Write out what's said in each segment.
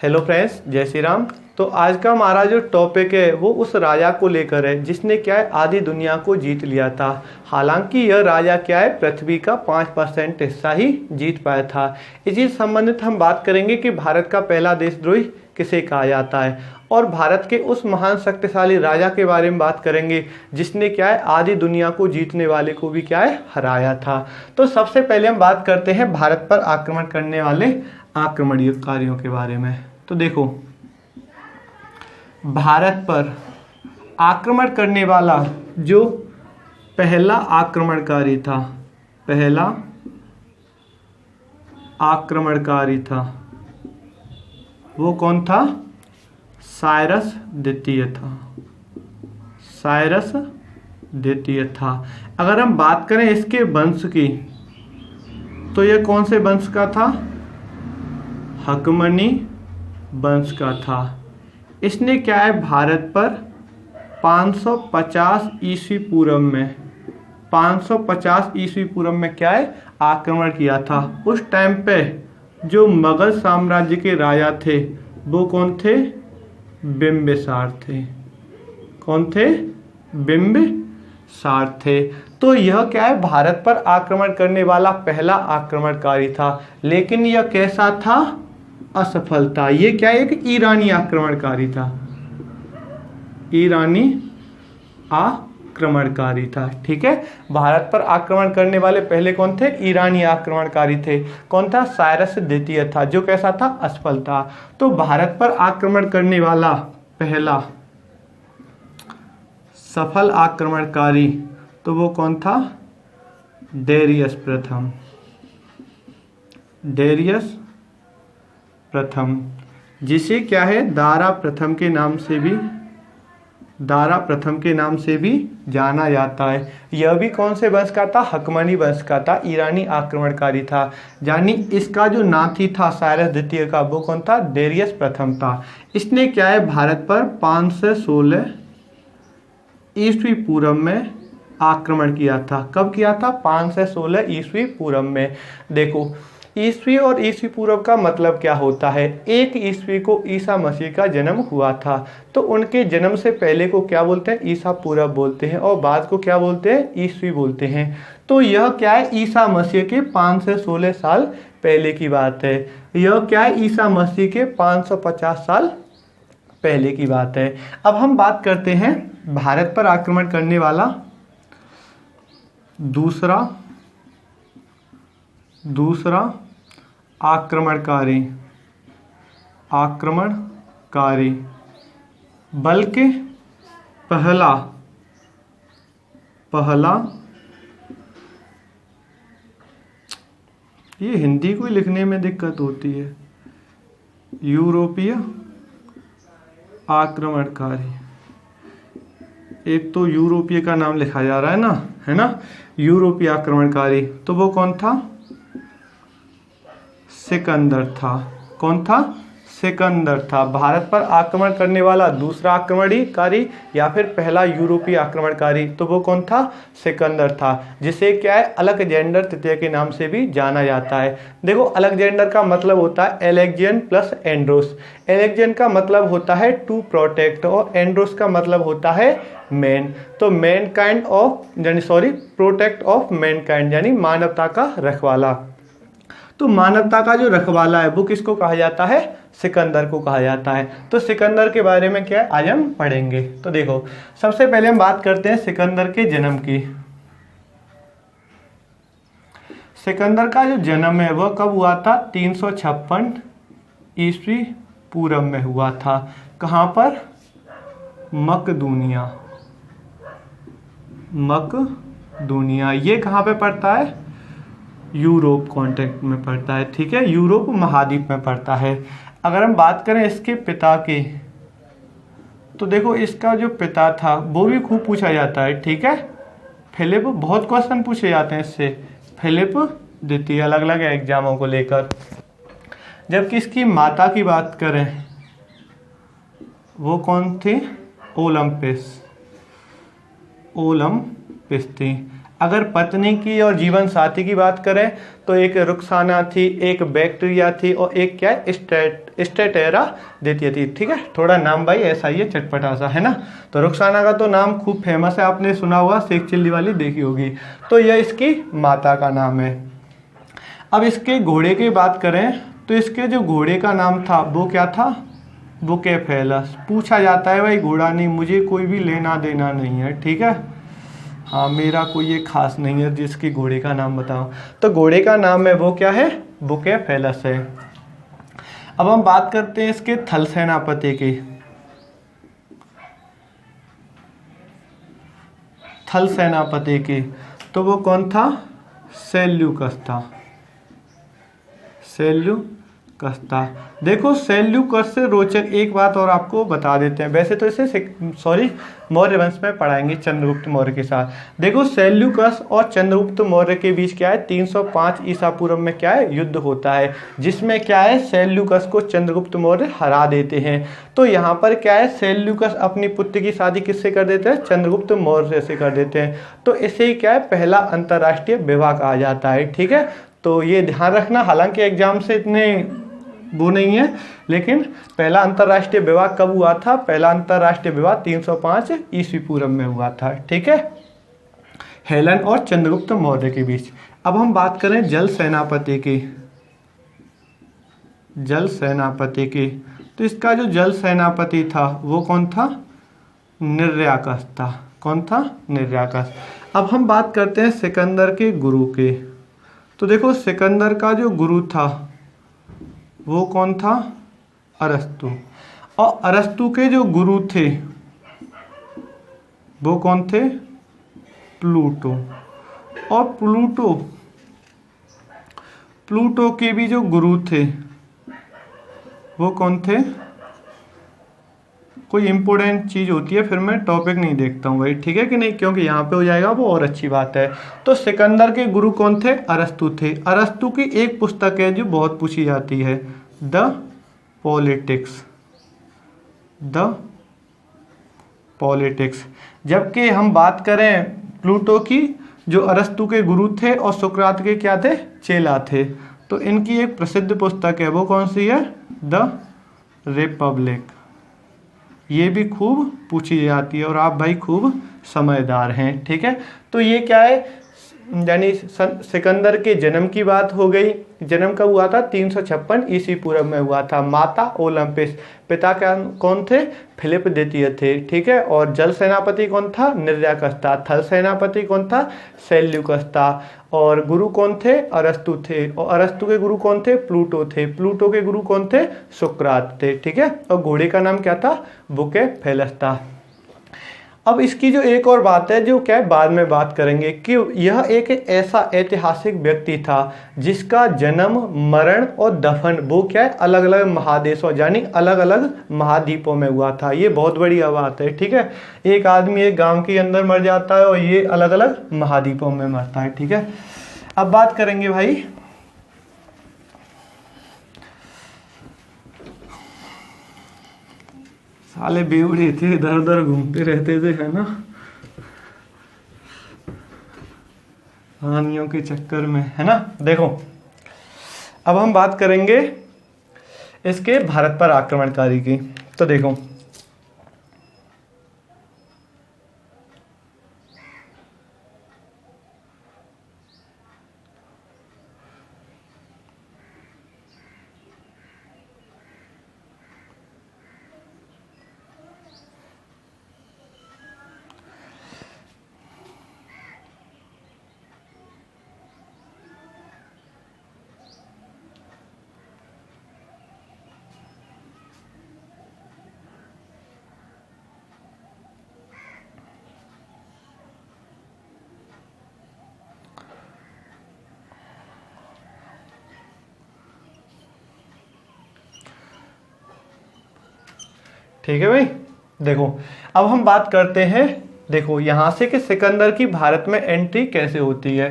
Hello friends, जय श्री राम। तो आज का हमारा जो टॉपिक है वो उस राजा को लेकर है जिसने क्या है आधी दुनिया को जीत लिया था। हालांकि यह राजा क्या है पृथ्वी का 5% हिस्सा ही जीत पाया था। इसी से संबंधित हम बात करेंगे कि भारत का पहला देशद्रोही किसे कहा जाता है और भारत के उस महान शक्तिशाली राजा के बारे में बात करेंगे जिसने क्या है आधी दुनिया को जीतने वाले को भी क्या है हराया था। तो सबसे पहले हम बात करते हैं भारत पर आक्रमण करने वाले आक्रमणकारियों के बारे में। तो देखो, भारत पर आक्रमण करने वाला जो पहला आक्रमणकारी था, पहला आक्रमणकारी था वो कौन था? साइरस द्वितीय था। साइरस द्वितीय था। अगर हम बात करें इसके वंश की तो यह कौन से वंश का था? हकमनी वंश का था। इसने क्या है भारत पर 550 ईस्वी पूर्व में 550 ईस्वी पूर्व में क्या है आक्रमण किया था। उस टाइम पे जो मुगल साम्राज्य के राजा थे वो कौन थे? बिंबिसार थे। कौन थे? बिंबिसार थे। तो यह क्या है भारत पर आक्रमण करने वाला पहला आक्रमणकारी था, लेकिन यह कैसा था? असफल था। ये क्या है? एक ईरानी आक्रमणकारी था। ईरानी आक्रमणकारी था। ठीक है, भारत पर आक्रमण करने वाले पहले कौन थे? ईरानी आक्रमणकारी थे। कौन था? साइरस द्वितीय था, जो कैसा था? असफल था। तो भारत पर आक्रमण करने वाला पहला सफल आक्रमणकारी तो वो कौन था? डेरियस प्रथम। डेरियस प्रथम, जिसे क्या है दारा प्रथम के नाम से भी जाना जाता है। यह भी कौन से वंश का था? हकमनी वंश का था, ईरानी आक्रमणकारी था। यानी इसका जो नाती था साइरस द्वितीय का वो कौन था? डेरियस प्रथम था। इसने क्या है भारत पर 516 ईस्वी पूर्व में आक्रमण किया था। कब किया था? 516 ईस्वी पूर्व में। देखो, ईस्वी और ईस्वी पूर्व का मतलब क्या होता है? एक ईस्वी को ईसा मसीह का जन्म हुआ था, तो उनके जन्म से पहले को क्या बोलते हैं? ईसा पूर्व बोलते हैं, और बाद को क्या बोलते हैं? ईस्वी बोलते हैं। तो यह क्या है ईसा मसीह के 5 से 16 साल पहले की बात है। यह क्या है ईसा मसीह के 550 साल पहले की बात है। अब हम बात करते हैं भारत पर आक्रमण करने वाला दूसरा आक्रमणकारी बल्कि पहला ये हिंदी को लिखने में दिक्कत होती है। यूरोपीय आक्रमणकारी, एक तो यूरोपीय का नाम लिखा जा रहा है ना, यूरोपीय आक्रमणकारी तो वो कौन था? सिकंदर था। कौन था? सिकंदर था। भारत पर आक्रमण करने वाला दूसरा आक्रमणकारी या फिर पहला यूरोपीय आक्रमणकारी तो वो कौन था? सिकंदर था, जिसे क्या है अलेक्जेंडर तृतीय के नाम से भी जाना जाता है। देखो, अलेक्जेंडर का मतलब होता है एलेक्जेन प्लस एंड्रोस। एलेक्जेन का मतलब होता है टू प्रोटेक्ट और एंड्रोस का मतलब होता है मैन। तो प्रोटेक्ट ऑफ मैनकाइंड यानी मानवता का रखवाला। तो मानवता का जो रखवाला है वो किसको कहा जाता है? सिकंदर को कहा जाता है। तो सिकंदर के बारे में क्या है आज हम पढ़ेंगे। तो देखो, सबसे पहले हम बात करते हैं सिकंदर के जन्म की। सिकंदर का जो जन्म है वह कब हुआ था? 356 ईस्वी पूर्व में हुआ था। कहाँ पर? मकदूनिया। ये कहाँ पे पड़ता है? यूरोप कॉन्टिनेंट में पड़ता है। ठीक है, यूरोप महाद्वीप में पड़ता है। अगर हम बात करें इसके पिता की तो देखो, इसका जो पिता था वो भी खूब पूछा जाता है। ठीक है, फिलिप, बहुत क्वेश्चन पूछे जाते हैं इससे। फिलिप द्वितीय अलग अलग एग्जामों को लेकर। जबकि इसकी माता की बात करें वो कौन थी? ओलंपिस थी। अगर पत्नी की और जीवन साथी की बात करें तो एक रुखसाना थी, एक बैक्टीरिया थी और एक क्या है, स्टेटेरा देती थी। ठीक है, थोड़ा नाम भाई ऐसा ही है, चटपटा सा है ना। तो रुखसाना का तो नाम खूब फेमस है, आपने सुना होगा, शेख चिल्ली वाली देखी होगी। तो यह इसकी माता का नाम है। अब इसके घोड़े की बात करें तो इसके जो घोड़े का नाम था वो क्या था, बुकेफेलस। पूछा जाता है भाई घोड़ा नहीं, मुझे कोई भी लेना देना नहीं है, ठीक है, हाँ मेरा कोई ये खास नहीं है जिसकी घोड़े का नाम बताओ। तो घोड़े का नाम है वो क्या है, बुकेफेलस है। अब हम बात करते हैं इसके थल सेनापति की। थल सेनापति की तो वो कौन था, सेल्यूकस था। सेल्यूकस था। देखो सेल्यूकस से रोचक एक बात और आपको बता देते हैं, वैसे तो इसे मौर्य वंश में पढ़ाएंगे चंद्रगुप्त मौर्य के साथ। देखो सेल्यूकस और चंद्रगुप्त मौर्य के बीच क्या है, 305 ईसा पूर्व में क्या है, युद्ध होता है, जिसमें क्या है सेल्यूकस को चंद्रगुप्त मौर्य हरा देते हैं। तो यहाँ पर क्या है, सेल्यूकस अपनी पुत्र की शादी किससे कर देते हैं, चंद्रगुप्त मौर्य से कर देते हैं। तो इसे क्या है, पहला अंतर्राष्ट्रीय विवाह कहा जाता है। ठीक है, तो ये ध्यान रखना, हालांकि एग्जाम से इतने वो नहीं है, लेकिन पहला अंतर्राष्ट्रीय विवाह कब हुआ था, पहला अंतर्राष्ट्रीय विवाह 305 ईस्वी पूर्व में हुआ था। ठीक है, हेलेन और चंद्रगुप्त मौर्य के बीच। अब हम बात करें जल सेनापति की। जल सेनापति की तो इसका जो जल सेनापति था वो कौन था, निर्याकस था। कौन था, निर्याकस। अब हम बात करते हैं सिकंदर के गुरु के। तो देखो सिकंदर का जो गुरु था वो कौन था, अरस्तु। और अरस्तु के जो गुरु थे वो कौन थे, प्लूटो। और प्लूटो के भी जो गुरु थे वो कौन थे, कोई इंपॉर्टेंट चीज होती है फिर मैं टॉपिक नहीं देखता हूँ भाई, ठीक है कि नहीं, क्योंकि यहाँ पे हो जाएगा वो और अच्छी बात है। तो सिकंदर के गुरु कौन थे, अरस्तु थे। अरस्तु की एक पुस्तक है जो बहुत पूछी जाती है, द पॉलिटिक्स। जबकि हम बात करें प्लूटो की, जो अरस्तु के गुरु थे और सुकरात के क्या थे, चेला थे, तो इनकी एक प्रसिद्ध पुस्तक है, वो कौन सी है, द रिपब्लिक। ये भी खूब पूछी जाती है और आप भाई खूब समझदार हैं। ठीक है, तो ये क्या है, यानी सिकंदर के जन्म की बात हो गई। जन्म कब हुआ था, 356 ईस्वी पूर्व में हुआ था। माता ओलंपिस, पिता क्या कौन थे, फिलिप द्वितीय थे। ठीक है, और जल सेनापति कौन था, निर्याकस था। थल सेनापति कौन था, सेल्यूकस था। और गुरु कौन थे, अरस्तु थे। और अरस्तु के गुरु कौन थे, प्लूटो थे। प्लूटो के गुरु कौन थे, सुकरात थे। ठीक है, और घोड़े का नाम क्या था, बुकेफेलस था। अब इसकी जो एक और बात है जो क्या है बाद में बात करेंगे, कि यह एक ऐसा ऐतिहासिक व्यक्ति था जिसका जन्म, मरण और दफन वो क्या है अलग अलग महादेशों यानी अलग अलग महाद्वीपों में हुआ था। ये बहुत बड़ी बात है। ठीक है, एक आदमी एक गांव के अंदर मर जाता है और ये अलग अलग महाद्वीपों में मरता है। ठीक है, अब बात करेंगे भाई साले बेवड़े थे, इधर उधर घूमते रहते थे, है ना, कहानियों के चक्कर में, है ना। देखो अब हम बात करेंगे इसके भारत पर आक्रमणकारी की। तो देखो ठीक है भाई, देखो अब हम बात करते हैं, देखो यहाँ से कि सिकंदर की भारत में एंट्री कैसे होती है।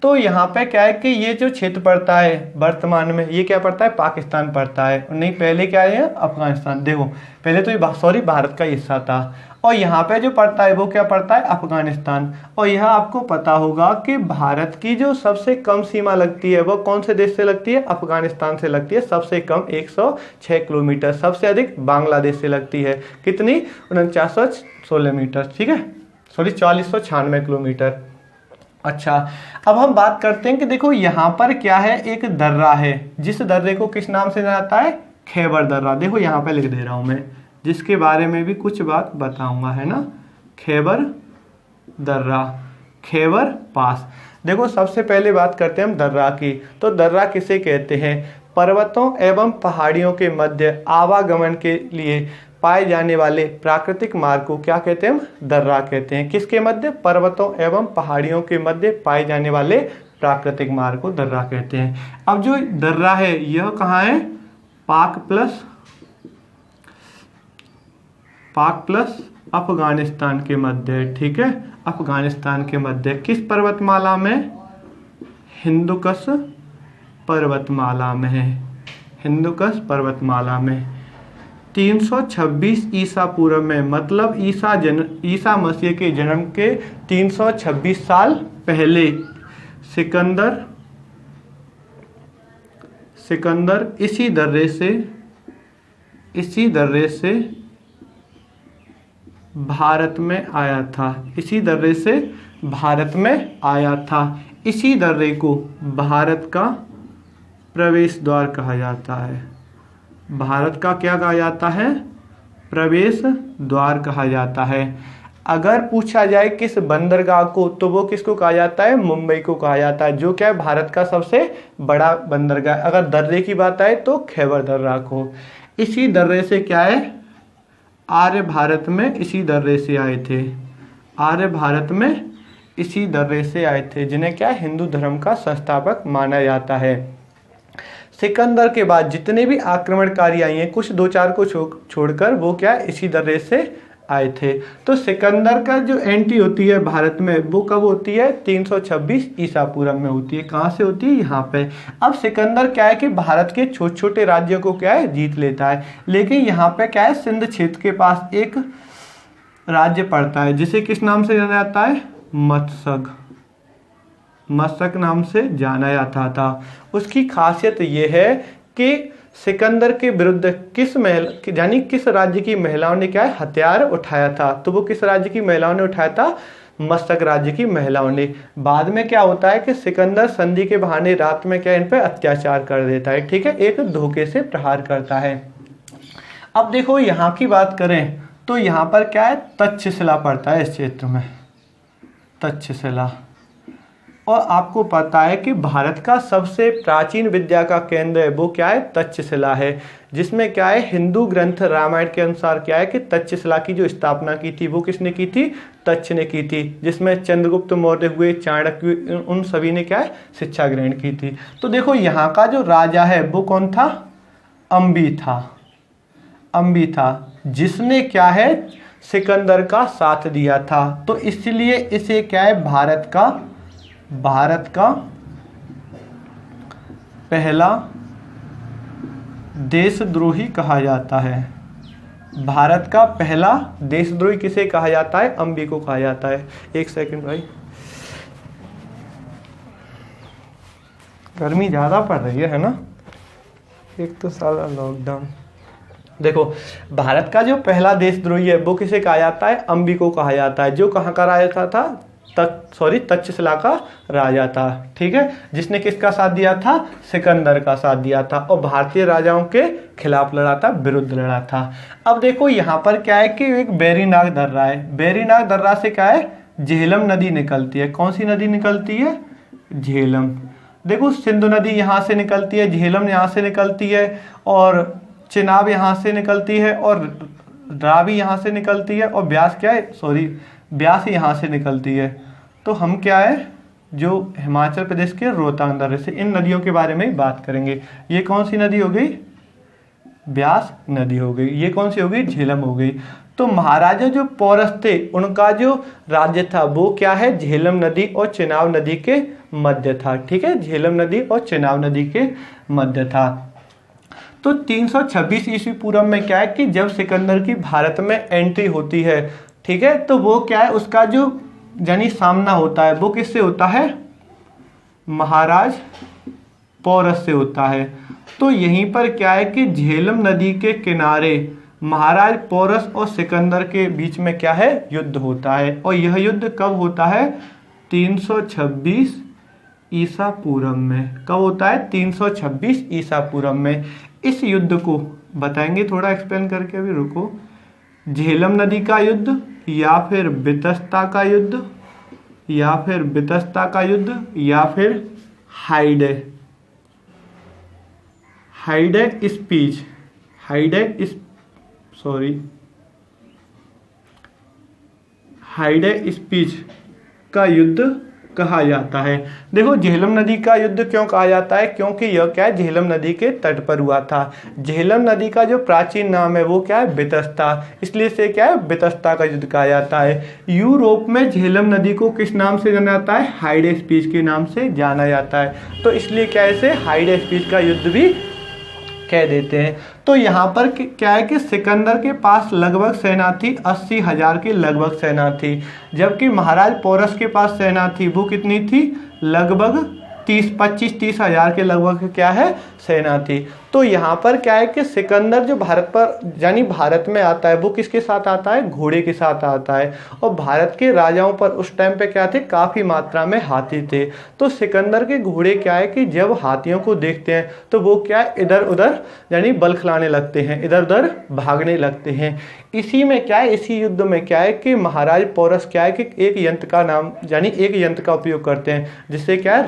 तो यहाँ पे क्या है कि ये जो क्षेत्र पड़ता है वर्तमान में, ये क्या पड़ता है, पाकिस्तान पड़ता है, नहीं पहले क्या है, अफगानिस्तान। देखो पहले तो ये सॉरी भारत का हिस्सा था, और यहाँ पे जो पड़ता है वो क्या पड़ता है, अफगानिस्तान। और यह आपको पता होगा कि भारत की जो सबसे कम सीमा लगती है वो कौन से देश से लगती है, अफगानिस्तान से लगती है, सबसे कम 106 किलोमीटर। सबसे अधिक बांग्लादेश से लगती है, कितनी, 4916 मीटर, ठीक है, सॉरी 4496 किलोमीटर। अच्छा, अब हम बात करते हैं कि देखो यहाँ पर क्या है, एक दर्रा है, जिस दर्रे को किस नाम से जाना जाता है, खैबर दर्रा। देखो यहाँ पे लिख दे रहा हूँ मैं, जिसके बारे में भी कुछ बात बताऊंगा, है ना, खैबर दर्रा, खैबर पास। देखो सबसे पहले बात करते हैं हम दर्रा की। तो दर्रा किसे कहते हैं, पर्वतों एवं पहाड़ियों के मध्य आवागमन के लिए पाए जाने वाले प्राकृतिक मार्ग को क्या कहते हैं, हम दर्रा कहते हैं। किसके मध्य, पर्वतों एवं पहाड़ियों के मध्य पाए जाने वाले प्राकृतिक मार्ग को दर्रा कहते हैं। अब जो दर्रा है यह कहाँ है, पाक प्लस अफगानिस्तान के मध्य, ठीक है, अफगानिस्तान के मध्य। किस पर्वतमाला में, हिंदुकुश पर्वतमाला में है, हिंदुकुश पर्वतमाला में। 326 ईसा पूर्व में, मतलब ईसा मसीह के जन्म के 326 साल पहले सिकंदर इसी दर्रे से भारत में आया था, इसी दर्रे से भारत में आया था। इसी दर्रे को भारत का प्रवेश द्वार कहा जाता है, भारत का क्या कहा जाता है, प्रवेश द्वार कहा जाता है। अगर पूछा जाए किस बंदरगाह को, तो वो किसको कहा जाता है, मुंबई को कहा जाता है, जो क्या है भारत का सबसे बड़ा बंदरगाह। अगर दर्रे की बात आए तो खैबर दर्रा को। इसी दर्रे से क्या है, आर्य भारत में इसी दर्रे से आए थे, आर्य भारत में इसी दर्रे से आए थे, जिन्हें क्या हिंदू धर्म का संस्थापक माना जाता है। सिकंदर के बाद जितने भी आक्रमणकारी आए हैं, कुछ 2-4 को छोड़कर, वो क्या इसी दर्रे से आए थे। तो सिकंदर का जो एंट्री होती है भारत में, वो कब होती है, 326 ईसा पूर्व में होती है। कहाँ से होती है, यहाँ पे। अब सिकंदर क्या है कि भारत के छोटे छोटे राज्यों को क्या है, जीत लेता है। लेकिन यहाँ पे क्या है, सिंध क्षेत्र के पास एक राज्य पड़ता है, जिसे किस नाम से जाना जाता है, मशक नाम से जाना जाता था। उसकी खासियत यह है कि सिकंदर के विरुद्ध किस राज्य की महिलाओं ने क्या है, हथियार उठाया था। तो वो किस राज्य की महिलाओं ने उठाया था, मशक राज्य की महिलाओं ने। बाद में क्या होता है कि सिकंदर संधि के बहाने रात में क्या इन पर अत्याचार कर देता है, ठीक है, एक धोखे से प्रहार करता है। अब देखो यहाँ की बात करें तो यहाँ पर क्या है, तक्षशिला पड़ता है इस क्षेत्र में, तक्षशिला। और आपको पता है कि भारत का सबसे प्राचीन विद्या का केंद्र है वो क्या है, तक्षशिला है, जिसमें क्या है, हिंदू ग्रंथ रामायण के अनुसार क्या है कि तक्षशिला की जो स्थापना की थी वो किसने की थी, तक्ष ने की थी, जिसमें चंद्रगुप्त मौर्य हुए, चाणक्य, उन सभी ने क्या है, शिक्षा ग्रहण की थी। तो देखो यहाँ का जो राजा है वो कौन था, अंबी था, जिसने क्या है, सिकंदर का साथ दिया था। तो इसलिए इसे क्या है, भारत का पहला देशद्रोही कहा जाता है। भारत का पहला देशद्रोही किसे कहा जाता है, अंबी को कहा जाता है। एक सेकंड भाई, गर्मी ज़्यादा पड़ रही है ना, एक तो साला लॉकडाउन। देखो भारत का जो पहला देशद्रोही है वो किसे कहा जाता है, अंबी को कहा जाता है, जो कहाँ का राजा था, तक्षशिला का राजा था, ठीक है, जिसने किसका साथ दिया था, सिकंदर का साथ दिया था, और भारतीय राजाओं के खिलाफ लड़ा था, विरुद्ध लड़ा था। अब देखो यहाँ पर क्या है कि एक वेरीनाग दर्रा है, वेरीनाग दर्रा से क्या है, झेलम नदी निकलती है। कौन सी नदी निकलती है, झेलम। देखो सिंधु नदी यहाँ से निकलती है, झेलम यहाँ से निकलती है, और चिनाब यहाँ से निकलती है, और रावी यहाँ से निकलती है, और ब्यास क्या है, ब्यास यहाँ से निकलती है। तो हम क्या है, जो हिमाचल प्रदेश के रोहतांग दर्रे से, इन नदियों के बारे में बात करेंगे। ये कौन सी नदी हो गई, ब्यास नदी हो गई। ये कौन सी हो गई? झेलम हो गई। तो महाराजा जो पोरस थे उनका जो राज्य था वो क्या है? झेलम नदी और चेनाब नदी के मध्य था। ठीक है, झेलम नदी और चेनाब नदी के मध्य था। तो 326 ईस्वी पूर्व में क्या है कि जब सिकंदर की भारत में एंट्री होती है, ठीक है, तो वो क्या है, उसका जो यानी सामना होता है वो किससे होता है? महाराज पोरस से होता है। तो यहीं पर क्या है कि झेलम नदी के किनारे महाराज पोरस और सिकंदर के बीच में क्या है? युद्ध होता है। और यह युद्ध कब होता है? 326 ईसा पूर्व में। कब होता है? 326 ईसा पूर्व में। इस युद्ध को बताएंगे थोड़ा एक्सप्लेन करके, अभी रुको। झेलम नदी का युद्ध या फिर बितस्ता का युद्ध या फिर बितस्ता का युद्ध या फिर हाइडे स्पीच हाइडे स्पीच का युद्ध कहा जाता है। देखो झेलम नदी का युद्ध क्यों कहा जाता है? क्योंकि यह क्या है? झेलम नदी के तट पर हुआ था। झेलम नदी का जो प्राचीन नाम है वो क्या है? बितस्ता, इसलिए से क्या है? बितस्ता का युद्ध कहा जाता है। यूरोप में झेलम नदी को किस नाम से जाना जाता है? हाइडे स्पीच के नाम से जाना जाता है। तो इसलिए क्या है? इसे हाइडे स्पीच का युद्ध भी कह देते हैं। तो यहाँ पर क्या है कि सिकंदर के पास लगभग सेना थी 80,000 की लगभग सेना थी, जबकि महाराज पोरस के पास सेना थी वो कितनी थी? लगभग 25-30 हजार के लगभग क्या है? सेना थी। तो यहाँ पर क्या है कि सिकंदर जो भारत पर यानी भारत में आता है वो किसके साथ आता है? घोड़े के साथ आता है। और भारत के राजाओं पर उस टाइम पे क्या थे? काफ़ी मात्रा में हाथी थे। तो सिकंदर के घोड़े क्या है कि जब हाथियों को देखते हैं तो वो क्या है? इधर उधर यानी बल खिलाने लगते हैं, इधर उधर भागने लगते हैं। इसी में क्या है? इसी युद्ध में क्या है कि महाराज पोरस क्या है कि एक यंत्र का नाम यानी एक यंत्र का उपयोग करते हैं जिससे क्या है?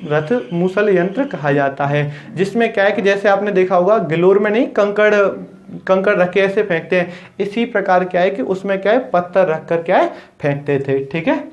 रथ मूसल यंत्र कहा जाता है। जिसमें क्या है कि जैसे आपने देखा होगा गिलोर में नहीं कंकड़ रख के ऐसे फेंकते हैं, इसी प्रकार क्या है कि उसमें क्या है? पत्थर रख कर क्या है? फेंकते थे। ठीक है,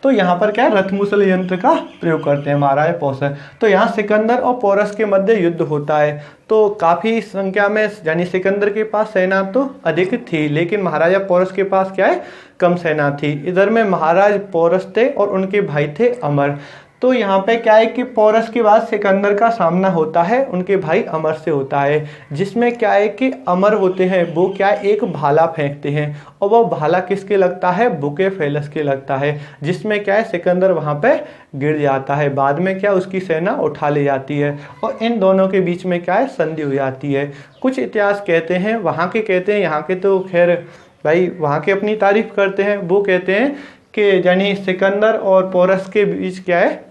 तो यहाँ पर क्या है? रथमूसल यंत्र का प्रयोग करते हैं महाराज पोरस। तो यहाँ सिकंदर और पोरस के मध्य युद्ध होता है। तो काफ़ी संख्या में यानी सिकंदर के पास सेना तो अधिक थी, लेकिन महाराजा पोरस के पास क्या है? कम सेना थी। इधर में महाराज पोरस थे और उनके भाई थे अमर। तो यहाँ पे क्या है कि पोरस के बाद सिकंदर का सामना होता है उनके भाई अमर से होता है, जिसमें क्या है कि अमर होते हैं वो क्या है? एक भाला फेंकते हैं और वो भाला किसके लगता है? बुकेफेलस के लगता है, जिसमें क्या है? सिकंदर वहाँ पे गिर जाता है। बाद में क्या? उसकी सेना उठा ले जाती है और इन दोनों के बीच में क्या है? संधि हो जाती है। कुछ इतिहास कहते हैं, वहाँ के कहते हैं, यहाँ के तो खैर भाई वहाँ के अपनी तारीफ करते हैं। वो कहते हैं कि यानी सिकंदर और पोरस के बीच क्या है?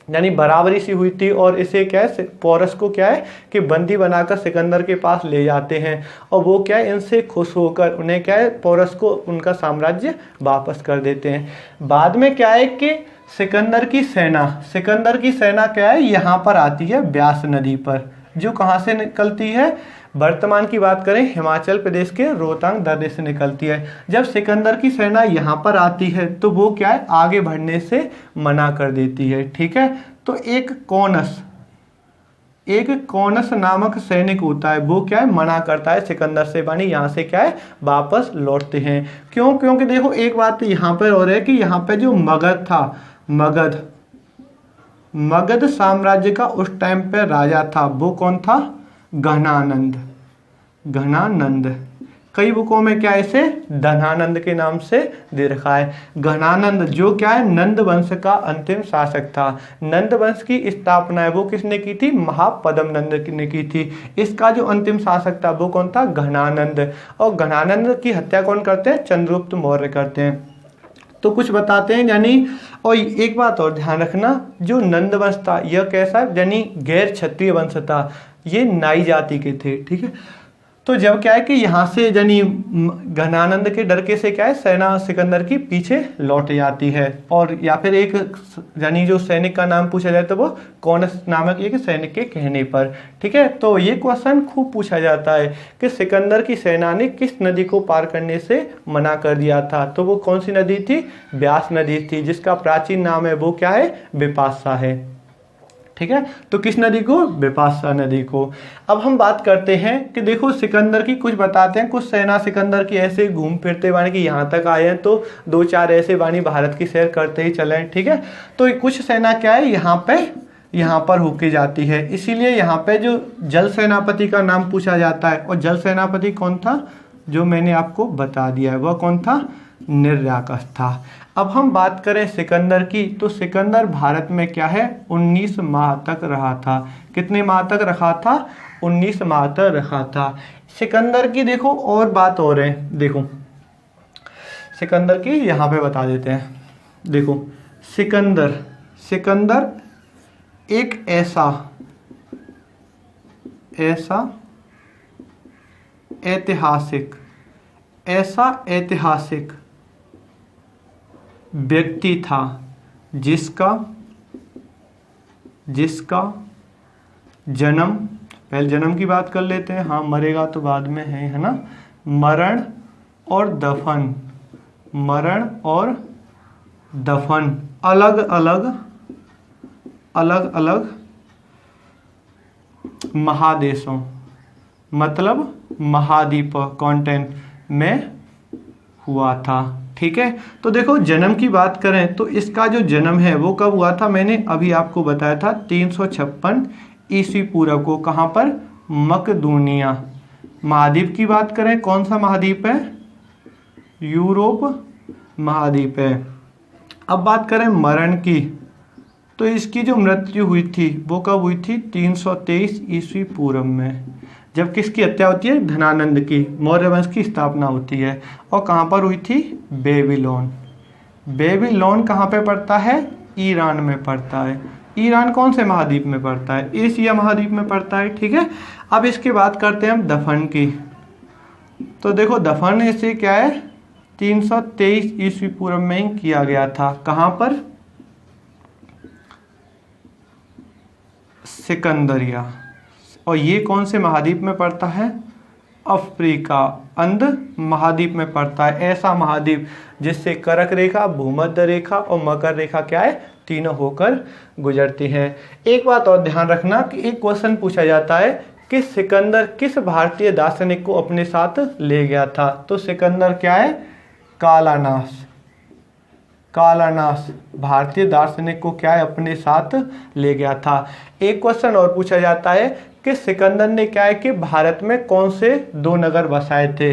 यानी बराबरी सी हुई थी और इसे क्या है? पोरस को क्या है कि बंदी बनाकर सिकंदर के पास ले जाते हैं और वो क्या है? इनसे खुश होकर उन्हें क्या है? पोरस को उनका साम्राज्य वापस कर देते हैं। बाद में क्या है कि सिकंदर की सेना क्या है? यहाँ पर आती है ब्यास नदी पर, जो कहाँ से निकलती है? वर्तमान की बात करें हिमाचल प्रदेश के रोहतांग दर्रे से निकलती है। जब सिकंदर की सेना यहाँ पर आती है तो वो क्या है? आगे बढ़ने से मना कर देती है। ठीक है, तो एक कौनस नामक सैनिक होता है वो क्या है? मना करता है सिकंदर से, बानी यहाँ से क्या है? वापस लौटते हैं। क्यों? क्योंकि देखो एक बात यहाँ पर और है कि यहाँ पे जो मगध था, मगध साम्राज्य का उस टाइम पे राजा था वो कौन था? घनानंद। कई बुकों में क्या इसे धनानंद के नाम से दे रखा है। घनानंद जो क्या है? नंद वंश का अंतिम शासक था। नंद वंश की स्थापना है वो किसने की थी? महापद्म नंद ने की थी। इसका जो अंतिम शासक था वो कौन था? घनानंद। और घनानंद की हत्या कौन करते हैं? चंद्रगुप्त मौर्य करते हैं। तो कुछ बताते हैं यानी, और एक बात और ध्यान रखना, जो नंद वंश था यह कैसा है? यानी गैर क्षत्रिय वंश था, ये नाई जाति के थे। ठीक है, तो जब क्या है कि यहाँ से यानी घनानंद के डर के से क्या है? सेना सिकंदर की पीछे लौट जाती है। और या फिर एक यानी जो सैनिक का नाम पूछा जाए तो वो कौनस नामक एक सैनिक के कहने पर। ठीक है, तो ये क्वेश्चन खूब पूछा जाता है कि सिकंदर की सेना ने किस नदी को पार करने से मना कर दिया था? तो वो कौन सी नदी थी? ब्यास नदी थी, जिसका प्राचीन नाम है वो क्या है? बिपाशा है। ठीक है। तो किस नदी को? बिपाशा नदी को। अब हम बात करते हैं कि देखो सिकंदर की कुछ बताते हैं, कुछ सेना सिकंदर की ऐसे घूम फिरते वाणी कि यहाँ तक आए हैं, तो 2-4 ऐसे वाणी भारत की सैर करते ही चले, ठीक है। तो कुछ सेना क्या है यहाँ पर होके जाती है, इसीलिए यहाँ पे जो जल सेनापति का नाम पूछा जाता है। और जल सेनापति कौन था? जो मैंने आपको बता दिया है, वह कौन था? निर्याकस था। अब हम बात करें सिकंदर की, तो सिकंदर भारत में क्या है? 19 माह तक रहा था। कितने माह तक रखा था? 19 माह तक रखा था। सिकंदर की देखो और बात हो रहे हैं, देखो सिकंदर की यहाँ पे बता देते हैं। देखो सिकंदर एक ऐसा ऐतिहासिक व्यक्ति था जिसका जन्म, पहले जन्म की बात कर लेते हैं, हाँ मरेगा तो बाद में है ना। मरण और दफन अलग अलग महादेशों, मतलब महाद्वीप कॉन्टिनेंट में हुआ था, ठीक है। तो देखो जन्म की बात करें तो इसका जो जन्म है वो कब हुआ था? मैंने अभी आपको बताया था 356 ईस्वी पूर्व को। कहाँ पर? मकदूनिया। महाद्वीप की बात करें, कौन सा महाद्वीप है? यूरोप महाद्वीप है। अब बात करें मरण की, तो इसकी जो मृत्यु हुई थी वो कब हुई थी? 323 ईस्वी पूर्व में, जब किसकी हत्या होती है? धनानंद की, मौर्य वंश की स्थापना होती है। और कहाँ पर हुई थी? बेबीलोन कहाँ पे पड़ता है? ईरान में पड़ता है। ईरान कौन से महाद्वीप में पड़ता है? एशिया महाद्वीप में पड़ता है, ठीक है। अब इसकी बात करते हैं हम दफन की, तो देखो दफन इसे क्या है? 323 ईस्वी पूर्व में ही किया गया था। कहाँ पर? सिकंदरिया। और ये कौन से महाद्वीप में पड़ता है? अफ्रीका अंध महाद्वीप में पड़ता है। ऐसा महाद्वीप जिससे कर्क रेखा, भूमध्य रेखा और मकर रेखा क्या है? तीनों होकर गुजरती हैं। एक बात और ध्यान रखना कि एक क्वेश्चन पूछा जाता है कि सिकंदर किस भारतीय दार्शनिक को अपने साथ ले गया था? तो सिकंदर क्या है? कालानास भारतीय दार्शनिक को क्या है? अपने साथ ले गया था। एक क्वेश्चन और पूछा जाता है कि सिकंदर ने क्या है कि भारत में कौन से 2 नगर बसाए थे?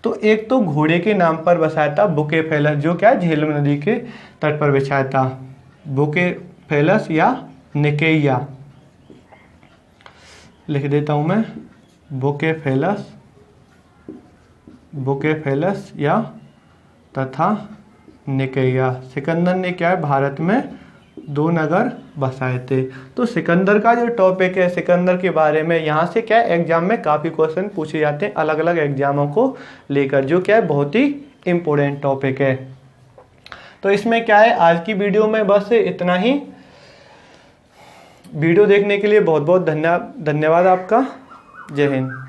तो एक तो घोड़े के नाम पर बसाया था बुकेफेलस, जो क्या है? झेलम नदी के तट पर बसाया था। बुकेफेलस या निकेया, लिख देता हूं मैं, बुकेफेलस या तथा निकेया। सिकंदर ने क्या है? भारत में 2 नगर बसाए थे। तो सिकंदर का जो टॉपिक है, सिकंदर के बारे में, यहाँ से क्या है एग्जाम में काफ़ी क्वेश्चन पूछे जाते हैं अलग अलग एग्जामों को लेकर, जो क्या है बहुत ही इम्पोर्टेंट टॉपिक है। तो इसमें क्या है, आज की वीडियो में बस इतना ही। वीडियो देखने के लिए बहुत बहुत धन्यवाद आपका। जय हिंद।